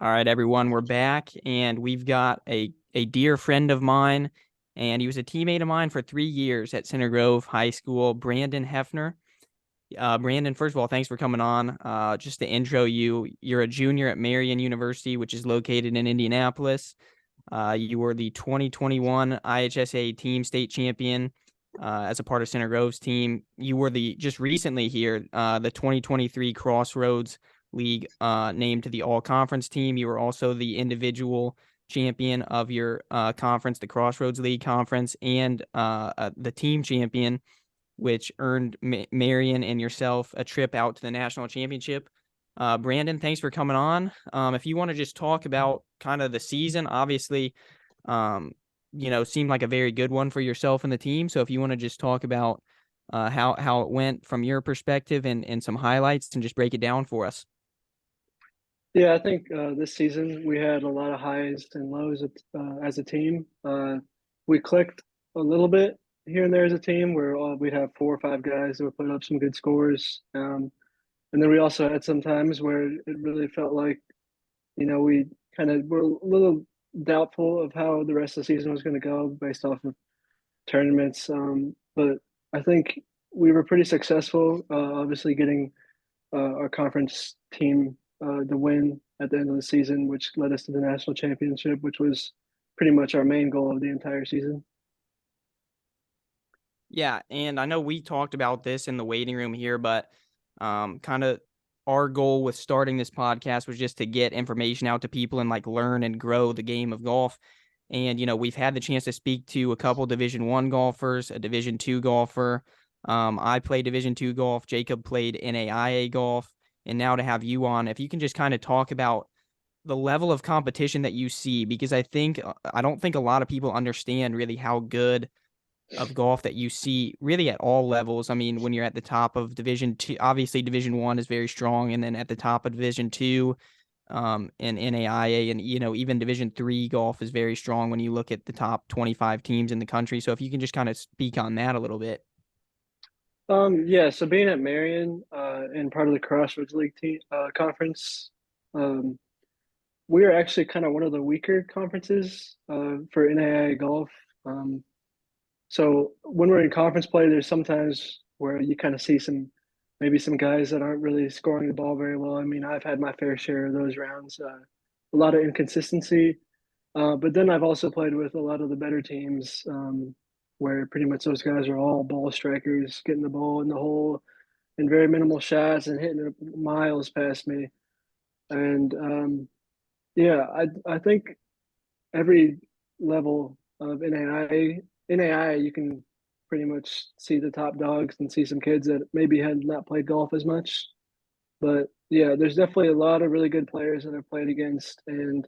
All right, everyone, we're back, and we've got a dear friend of mine, and he was a teammate of mine for 3 years at Center Grove High School, Brandon Heffner. Brandon, first of all, thanks for coming on. Just to intro you, you're a junior at Marian University, which is located in Indianapolis. You were the 2021 IHSA team state champion as a part of Center Grove's team. You were just recently here, the 2023 Crossroads League named to the all-conference team. You were also the individual champion of your conference, the Crossroads League Conference, and the team champion, which earned Marian and yourself a trip out to the national championship. Brandon, thanks for coming on. If you want to just talk about kind of the season, obviously, seemed like a very good one for yourself and the team. So if you want to just talk about how it went from your perspective and some highlights and just break it down for us. Yeah, I think this season we had a lot of highs and lows as a team. We clicked a little bit here and there as a team where we'd have 4 or 5 guys that would put up some good scores. And then we also had some times where it really felt like, we kind of were a little doubtful of how the rest of the season was going to go based off of tournaments. But I think we were pretty successful, obviously getting our conference team the win at the end of the season, which led us to the national championship, which was pretty much our main goal of the entire season. Yeah, and I know we talked about this in the waiting room here, but kind of our goal with starting this podcast was just to get information out to people and like learn and grow the game of golf. And we've had the chance to speak to a couple Division I golfers, a Division II golfer. I played Division II golf. Jacob played NAIA golf, and now to have you on, if you can just kind of talk about the level of competition that you see, because I don't think a lot of people understand really how good of golf that you see really at all levels. I mean, when you're at the top of Division II, obviously Division I is very strong, and then at the top of Division II, and NAIA, and even Division III golf is very strong when you look at the top 25 teams in the country. So if you can just kind of speak on that a little bit. Yeah, so being at Marion and part of the Crossroads League team conference, we are actually kind of one of the weaker conferences for NAIA golf. So when we're in conference play, there's sometimes where you kind of see maybe some guys that aren't really scoring the ball very well. I mean, I've had my fair share of those rounds, a lot of inconsistency. But then I've also played with a lot of the better teams, where pretty much those guys are all ball strikers, getting the ball in the hole and very minimal shots and hitting it miles past me. And yeah, I think every level of NAIA, you can pretty much see the top dogs and see some kids that maybe had not played golf as much. But yeah, there's definitely a lot of really good players that I've played against, and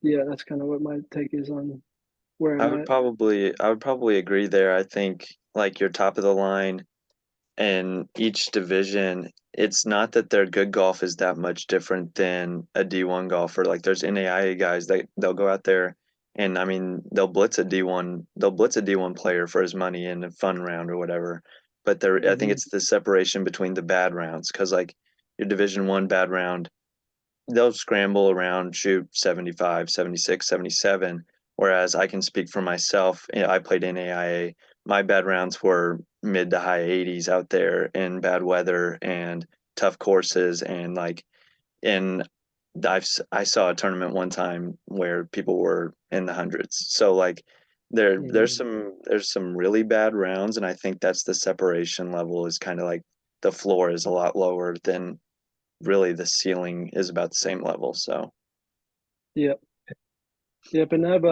yeah, that's kind of what my take is on where I I'm would at. probably I would probably agree there. I think like you're top of the line in each division. It's not that their good golf is that much different than a D1 golfer. Like there's NAIA guys that they'll go out there and I mean they'll blitz a D1 player for his money in a fun round or whatever. But I think Hmm. it's the separation between the bad rounds because like your Division I bad round they'll scramble around, shoot 75, 76, 77. Whereas I can speak for myself. I played in AIA. My bad rounds were mid to high 80s out there in bad weather and tough courses. And like, in I saw a tournament one time where people were in the hundreds. So like, Hmm. there's some really bad rounds, and I think that's the separation level is kind of like the floor is a lot lower than really the ceiling is about the same level. So Yep, yep. And I've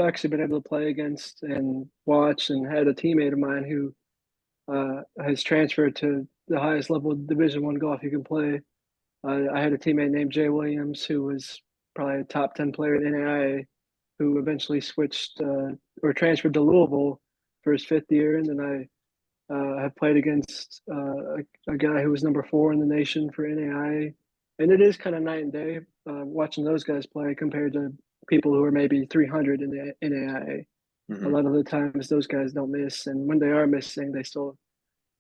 actually been able to play against and watch and had a teammate of mine who has transferred to the highest level of Division I golf you can play. I had a teammate named Jay Williams who was probably a top 10 player in NAIA who eventually switched or transferred to Louisville for his 5th year. And then I have played against a guy who was number 4 in the nation for NAIA. And it is kind of night and day watching those guys play compared to people who are maybe 300 in the NAIA. A mhm. lot of the times those guys don't miss. And when they are missing, they still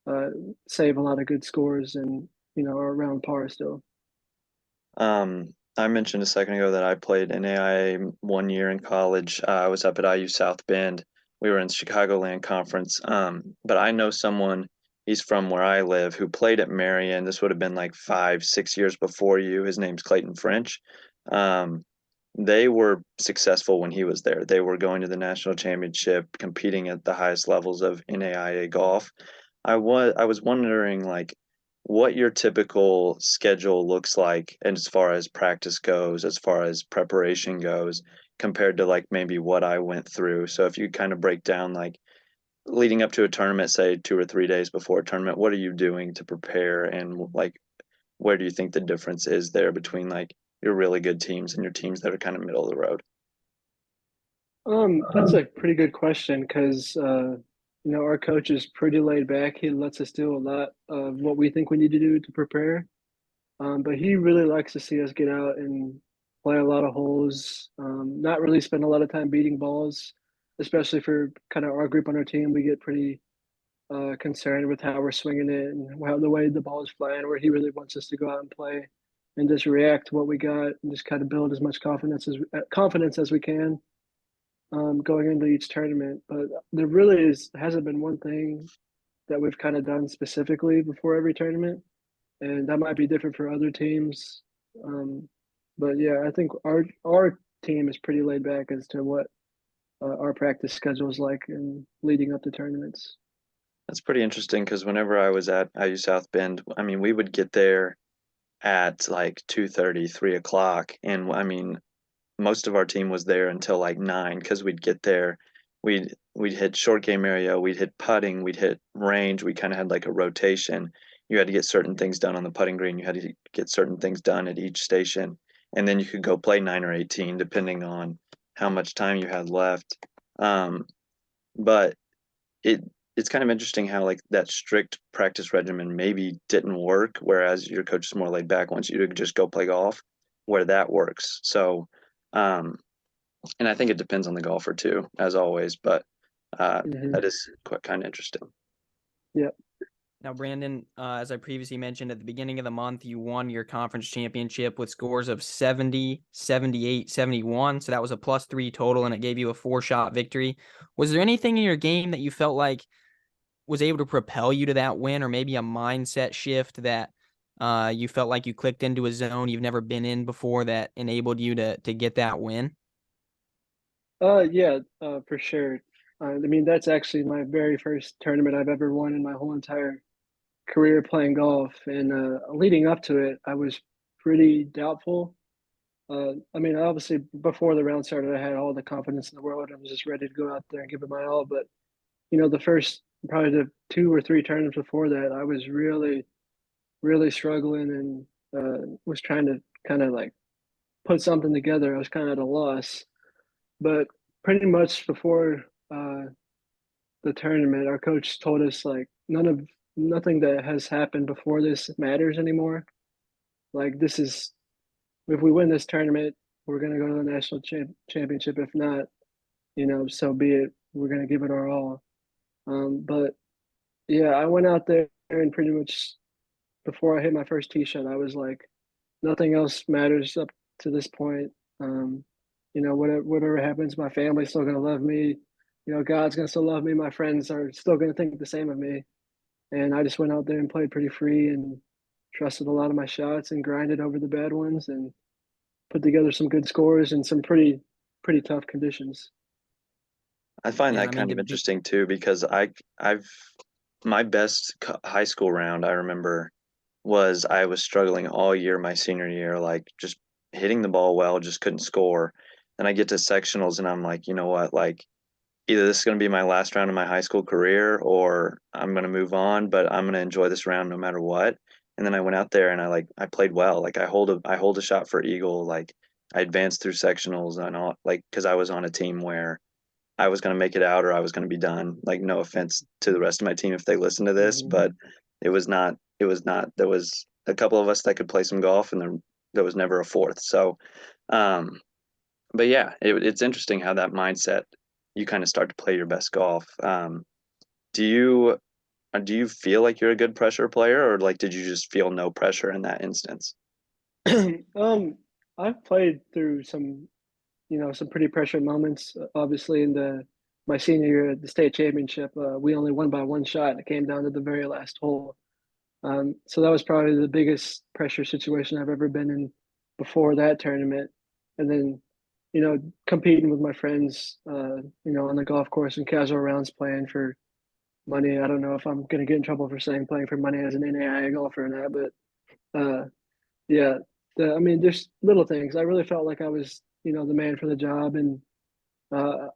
uh, save a lot of good scores and, are around par still. I mentioned a second ago that I played NAIA 1 year in college. I was up at IU South Bend. We were in Chicagoland Conference. But I know someone, he's from where I live, who played at Marian. This would have been like 5, 6 years before you. His name's Clayton French. Um, they were successful when he was there. They were going to the national championship, competing at the highest levels of NAIA golf. I was wondering like what your typical schedule looks like and as far as practice goes, as far as preparation goes, compared to like maybe what I went through. So if you kind of break down like leading up to a tournament, say 2 or 3 days before a tournament, what are you doing to prepare and like where do you think the difference is there between like your really good teams and your teams that are kind of middle of the road? That's a pretty good question because our coach is pretty laid back. He lets us do a lot of what we think we need to do to prepare. But he really likes to see us get out and play a lot of holes, not really spend a lot of time beating balls, especially for kind of our group on our team. We get pretty concerned with how we're swinging it and how the way the ball is flying, where he really wants us to go out and play and just react to what we got and just kind of build as much confidence as we can going into each tournament. But there really hasn't been one thing that we've kind of done specifically before every tournament, and that might be different for other teams. Um, but yeah, I think our team is pretty laid back as to what our practice schedule is like and leading up to tournaments. That's pretty interesting because whenever I was at IU South Bend, I mean, we would get there at like 2:30, 3 o'clock. And I mean, most of our team was there until like 9 because we'd get there, we'd hit short game area, we'd hit putting, we'd hit range. We kind of had like a rotation. You had to get certain things done on the putting green. You had to get certain things done at each station, and then you could go play 9 or 18 depending on how much time you had left. But it it's kind of interesting how like that strict practice regimen maybe didn't work, whereas your coach is more laid back, wants you to just go play golf, where that works. So, um, and I think it depends on the golfer too, as always, but Hmm. that is quite kind of interesting. Yeah. Now, Brandon, as I previously mentioned at the beginning of the month, you won your conference championship with scores of 70, 78, 71. So that was a +3 total, and it gave you a 4-shot victory. Was there anything in your game that you felt like was able to propel you to that win, or maybe a mindset shift that you felt like you clicked into a zone you've never been in before that enabled you to get that win? Yeah, for sure. I mean, that's actually my very first tournament I've ever won in my whole entire career playing golf. And leading up to it, I was pretty doubtful. I mean, obviously, before the round started, I had all the confidence in the world. I was just ready to go out there and give it my all. But, the first, probably the 2 or 3 tournaments before that, I was really, really struggling and was trying to kind of like put something together. I was kind of at a loss. But pretty much before uh, the tournament, our coach told us like nothing that has happened before this matters anymore. Like this is if we win this tournament, we're gonna go to the national championship. If not, so be it. We're gonna give it our all. But yeah, I went out there and pretty much before I hit my first tee shot, I was like, nothing else matters up to this point. Um, whatever happens, my family's still gonna love me. God's gonna still love me. My friends are still gonna think the same of me. And I just went out there and played pretty free and trusted a lot of my shots and grinded over the bad ones and put together some good scores in some pretty tough conditions. I find Yeah, that I mean, kind of interesting too because I've my best high school round I remember was I was struggling all year my senior year, like just hitting the ball well, just couldn't score. Then I get to sectionals and I'm like, you know what, like either this is going to be my last round of my high school career or I'm going to move on, but I'm going to enjoy this round no matter what. And then I went out there and I played well. Like I hold a shot for eagle. Like I advanced through sectionals and all like because I was on a team where I was going to make it out or I was going to be done. Like no offense to the rest of my team if they listen to this, Hmm. but it was not there was a couple of us that could play some golf and there was never a fourth. So um but yeah, it's interesting how that mindset you kind of start to play your best golf. Do you do you feel like you're a good pressure player, or like did you just feel no pressure in that instance? I've played through some, some pretty pressured moments. Obviously, in the my senior year at the state championship, we only won by one shot. It came down to the very last hole. So that was probably the biggest pressure situation I've ever been in before that tournament. And then, competing with my friends, on the golf course and casual rounds playing for money. I don't know if I'm going to get in trouble for saying playing for money as an NAIA golfer or not, but yeah, I mean, there's little things. I really felt like I was, the man for the job, and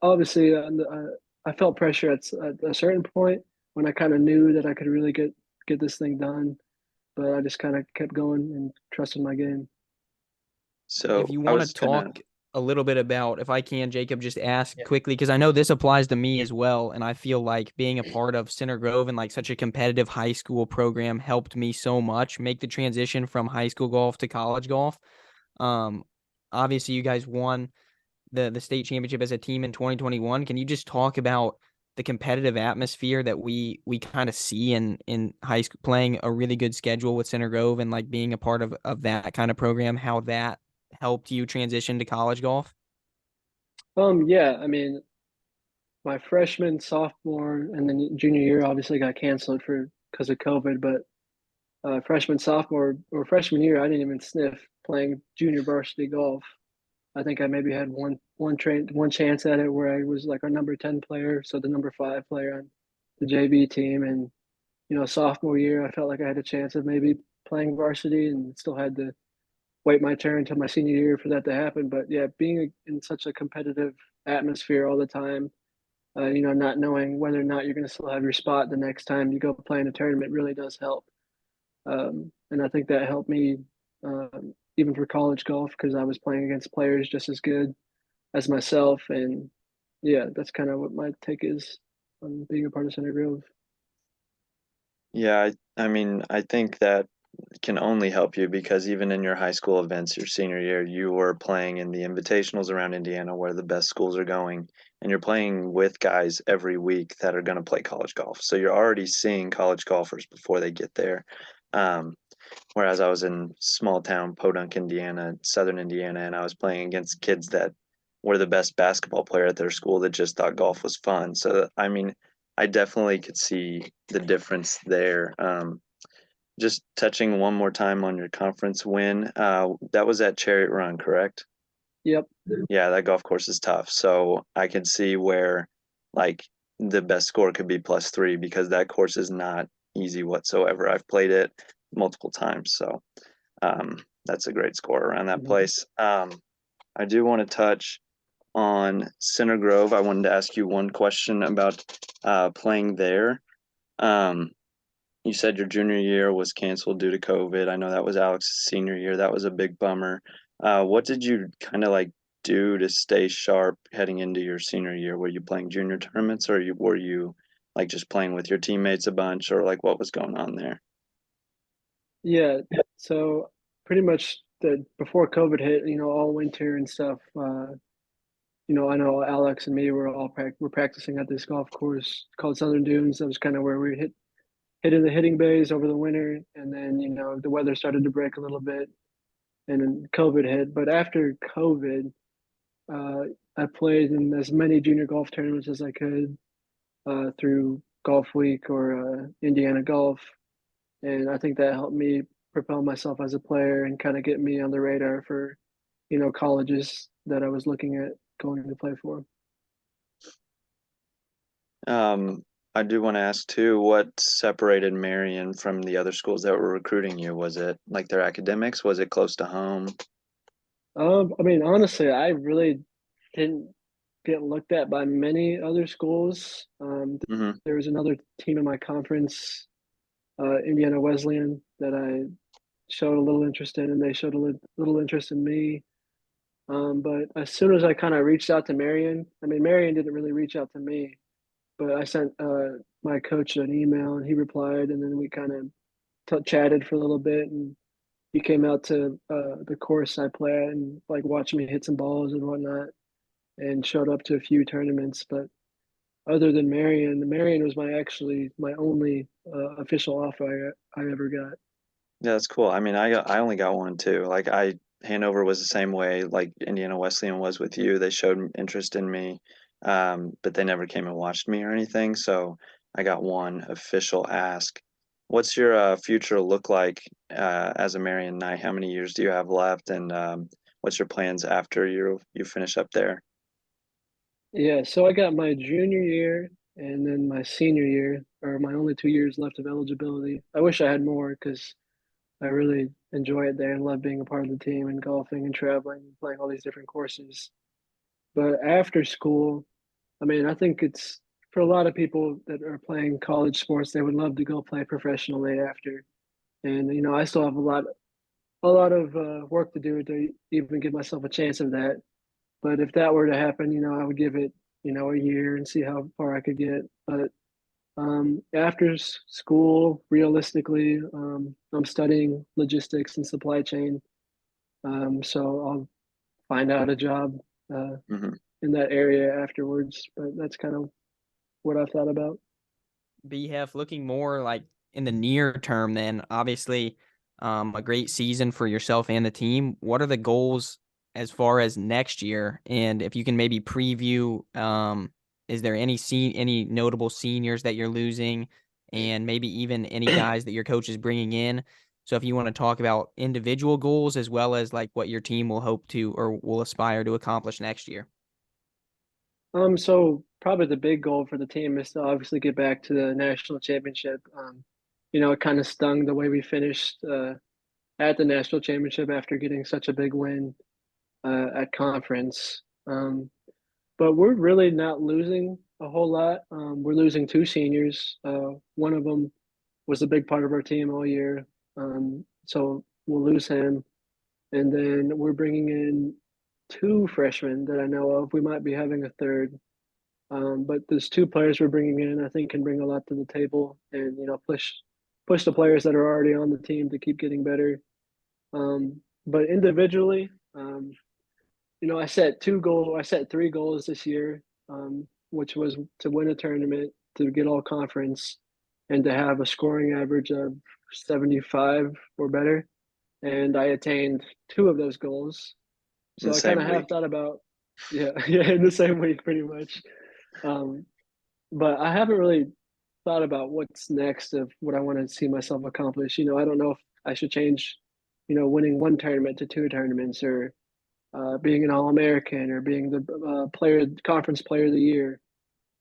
obviously, I felt pressure at a certain point when I kind of knew that I could really get this thing done, but I just kind of kept going and trusted my game. So If you I want to was gonna, talk a little bit about, if I can, Jacob, just ask quickly, because I know this applies to me as well. And I feel like being a part of Center Grove and like such a competitive high school program helped me so much make the transition from high school golf to college golf. Um, Obviously, you guys won the state championship as a team in 2021. Can you just talk about the competitive atmosphere that we kind of see in high school, playing a really good schedule with Center Grove and like being a part of that kind of program, how that helped you transition to college golf? Yeah, I mean, my freshman, sophomore, and then junior year obviously got canceled for because of COVID, but freshman, sophomore, or freshman year, I didn't even sniff playing junior varsity golf. I think I maybe had one chance at it where I was like our number 10 player, so the number 5 player on the JV team. And sophomore year, I felt like I had a chance of maybe playing varsity, and still had to wait my turn until my senior year for that to happen. But yeah, being in such a competitive atmosphere all the time, not knowing whether or not you're going to still have your spot the next time you go play in a tournament really does help. And I think that helped me even for college golf because I was playing against players just as good as myself. And yeah, that's kind of what my take is on being a part of Center Grove. yeah, I mean, I think that can only help you because even in your high school events, your senior year, you were playing in the invitationals around Indiana where the best schools are going, and you're playing with guys every week that are going to play college golf. So you're already seeing college golfers before they get there. Um, Whereas I was in small town Podunk, Indiana, southern Indiana, and I was playing against kids that were the best basketball player at their school that just thought golf was fun. So, I mean, I definitely could see the difference there. Just touching one more time on your conference win, that was at Chariot Run, correct? Yep. Yeah, that golf course is tough. So I can see where like the best score could be +3 because that course is not easy whatsoever. I've played it multiple times, so that's a great score around that place. I do want to touch on Center Grove. I wanted to ask you one question about playing there. Um, you said your junior year was canceled due to COVID. I know that was Alex's senior year. That was a big bummer. What did you kind of like do to stay sharp heading into your senior year? Were you playing junior tournaments or were you like just playing with your teammates a bunch or like what was going on there? Yeah. So pretty much the before COVID hit, all winter and stuff. I know Alex and me were all we're practicing at this golf course called Southern Dunes. That was kind of where we hit in the hitting bays over the winter, and then the weather started to break a little bit, and then COVID hit. But after COVID, uh, I played in as many junior golf tournaments as I could through Golf Week or Indiana Golf, and I think that helped me propel myself as a player and kind of get me on the radar for colleges that I was looking at going to play for. Um, I do want to ask too, what separated Marian from the other schools that were recruiting you? Was it like their academics? Was it close to home? I mean, honestly, I really didn't get looked at by many other schools. Hmm. There was another team in my conference, Indiana Wesleyan, that I showed a little interest in, and they showed a little interest in me. But as soon as I kind of reached out to Marian, I mean, Marian didn't really reach out to me, but I sent my coach an email, and he replied, and then we kind of chatted for a little bit, and he came out to the course I play at and like watched me hit some balls and whatnot, and showed up to a few tournaments. But other than Marian, Marian was my only official offer I ever got. Yeah, that's cool. I mean, I only got one too. Like Hanover was the same way, like Indiana Wesleyan was with you. They showed interest in me, but they never came and watched me or anything. So I got one official ask. What's your future look like as a Marian Knight? How many years do you have left, and what's your plans after you finish up there? Yeah, so I got my junior year and then my senior year, or my only 2 years left of eligibility. I wish I had more because I really enjoy it there and love being a part of the team and golfing and traveling and playing all these different courses. But after school, I mean, I think it's for a lot of people that are playing college sports, they would love to go play professionally after. And I still have a lot of work to do to even give myself a chance of that. But if that were to happen, I would give it, a year and see how far I could get. But after school, realistically, I'm studying logistics and supply chain. So I'll find out a job uh, Hmm. in that area afterwards. But that's kind of what I've thought about. BHF looking more like in the near term, then obviously a great season for yourself and the team. What are the goals as far as next year? And if you can maybe preview, is there any notable seniors that you're losing, and maybe even any guys that your coach is bringing in? So if you want to talk about individual goals as well as like what your team will hope to or will aspire to accomplish next year. So probably the big goal for the team is to obviously get back to the national championship. It kind of stung the way we finished at the national championship after getting such a big win at conference. But we're really not losing a whole lot. We're losing two seniors. One of them was a big part of our team all year. So we'll lose him. And then we're bringing in two freshmen that I know of. We might be having a third. But there's two players we're bringing in, I think, can bring a lot to the table and, push the players that are already on the team to keep getting better. But individually, I set three goals this year, which was to win a tournament, to get all conference, and to have a scoring average of 75 or better. And I attained two of those goals. In So the I kind same of have week. thought about, yeah, yeah, in the same week, pretty much. Um, but I haven't really thought about what's next of what I want to see myself accomplish. I don't know if I should change, winning one tournament to two tournaments or being an All-American or being the conference player of the year.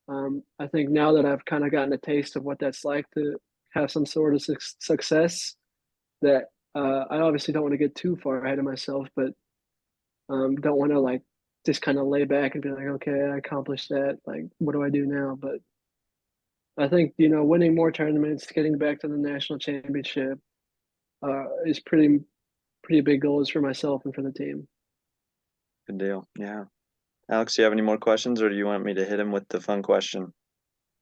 I think now that I've kind of gotten a taste of what that's like to have some sort of success, that I obviously don't want to get too far ahead of myself, but don't want to like just kind of lay back and be like, okay, I accomplished that. Like, what do I do now? But I think winning more tournaments, getting back to the national championship, is pretty big goals for myself and for the team. Good deal. Yeah. Alex, do you have any more questions, or do you want me to hit him with the fun question?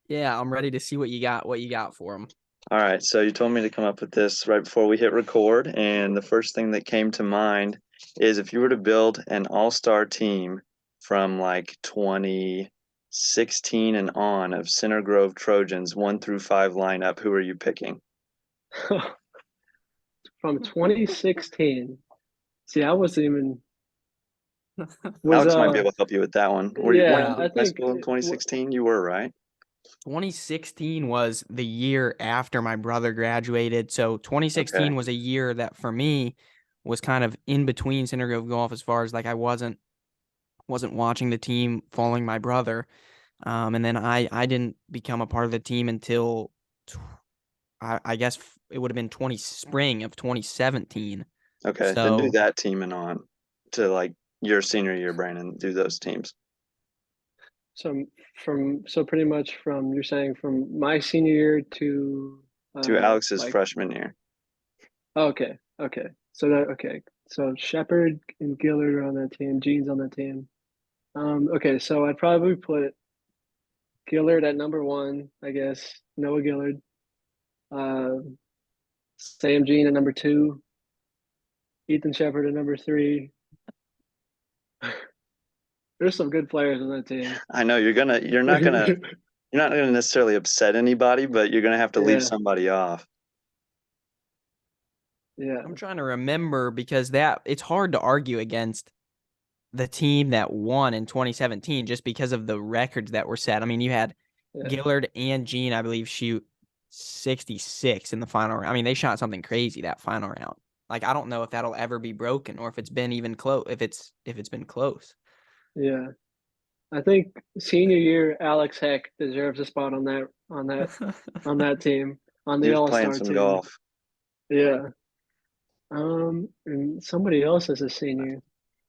Yeah, I'm ready to see what you got for them. All right, so you told me to come up with this right before we hit record, and the first thing that came to mind is if you were to build an all-star team from like 2016 and on of Center Grove Trojans 1 through 5 lineup, who are you picking? From 2016. See, I wasn't even was Alex might be able to help you with that one. Weren't yeah, you I in high think school in 2016? You were, right? 2016 was the year after my brother graduated. So 2016 Okay. was a year that for me was kind of in between Center Grove Golf as far as like I wasn't watching the team following my brother. And then I didn't become a part of the team until I guess it would have been spring of 2017. Okay, then do So that team and on to like your senior year, Brandon. Do those teams. so so pretty much from you're saying from my senior year to To Alex's like freshman year. okay. So that okay. So Shepard and Gillard are on that team, Gene's on that team. Okay, so I'd probably put Gillard at number one, I guess. Noah Gillard. Uh, Sam Gene at number two. Ethan Shepard at number three. There's some good players on that team. I know you're not gonna necessarily upset anybody, but you're gonna have to leave Yeah. somebody off. Yeah. I'm trying to remember because it's hard to argue against the team that won in 2017 just because of the records that were set. I mean, you had Yeah. Gillard and Gene, I believe, shoot 66 in the final round. I mean, they shot something crazy that final round. Like, I don't know if that'll ever be broken or if it's been even close. If it's been close. Yeah. I think senior year Alex Heck deserves a spot on that team, on He the was playing All-Star some team. golf. Yeah. And somebody else is a senior.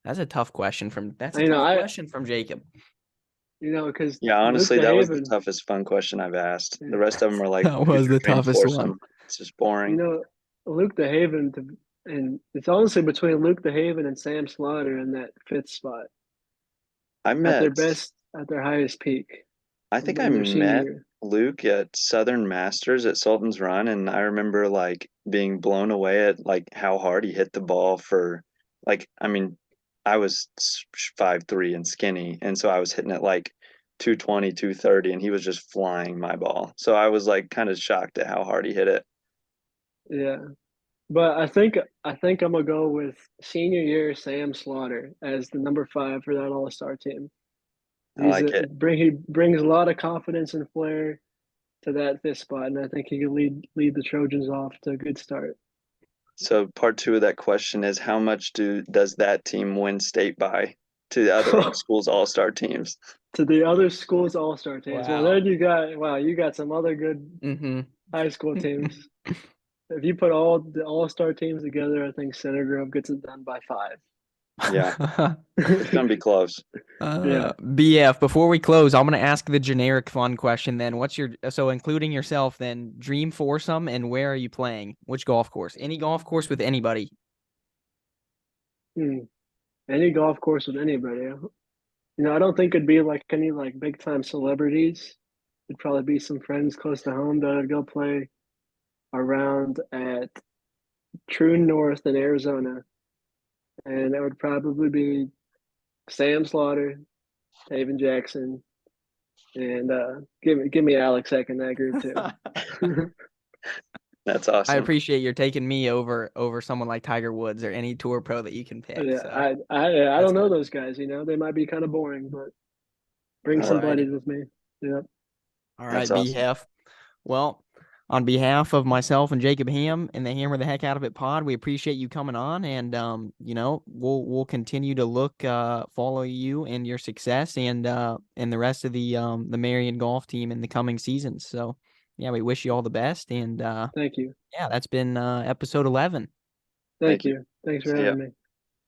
That's a tough question I know, from Jacob. Because Yeah, Luke honestly, that was the DeHaven, toughest fun question I've asked. yeah. The rest of them are like, That who's was your the main toughest one. foursome? It's just boring. Luke DeHaven, and it's honestly between Luke DeHaven and Sam Slaughter in that fifth spot I at met, their highest peak I think I in their senior met year. Luke at Southern Masters at Sultan's Run, and I remember like being blown away at like how hard he hit the ball for like, I mean, I was 5'3" and skinny, and so I was hitting it like 220, 230, and he was just flying my ball. So I was like kind of shocked at how hard he hit it. Yeah. But I think I'm gonna go with senior year Sam Slaughter as the number 5 for that All-Star team. I like it. He brings a lot of confidence and flair to that fifth spot, and I think he can lead the Trojans off to a good start. So part two of that question is how much does that team win state by to the other schools all-star teams? To the other schools All-Star teams. Well, Wow. then you got some other good high school teams. If you put all the All-Star teams together, I think Center Grove gets it done by 5. Yeah, it's gonna be close. Yeah. BF, before we close, I'm going to ask the generic fun question then. So including yourself then, dream foursome and where are you playing? Which golf course? Any golf course with anybody. Any golf course with anybody. I don't think it'd be like any like big time celebrities. It'd probably be some friends close to home that I'd go play around at True North in Arizona. And it would probably be Sam Slaughter, Taven Jackson, and give me Alex Heck in that group too. That's I awesome. appreciate you're taking me over someone like Tiger Woods or any tour pro that you can pick. Yeah, So I don't know those guys. They might be kind of boring, but bring some buddies with me. Yep. All right, That's awesome. BF. Well, on behalf of myself and Jacob Ham and the Hammer the Heck Out of It pod, we appreciate you coming on, and we'll continue to follow you and your success and the rest of the Marian golf team in the coming seasons. So yeah, we wish you all the best, and Thank you. yeah, that's been episode 11. Thank you. Thanks for See ya. having me.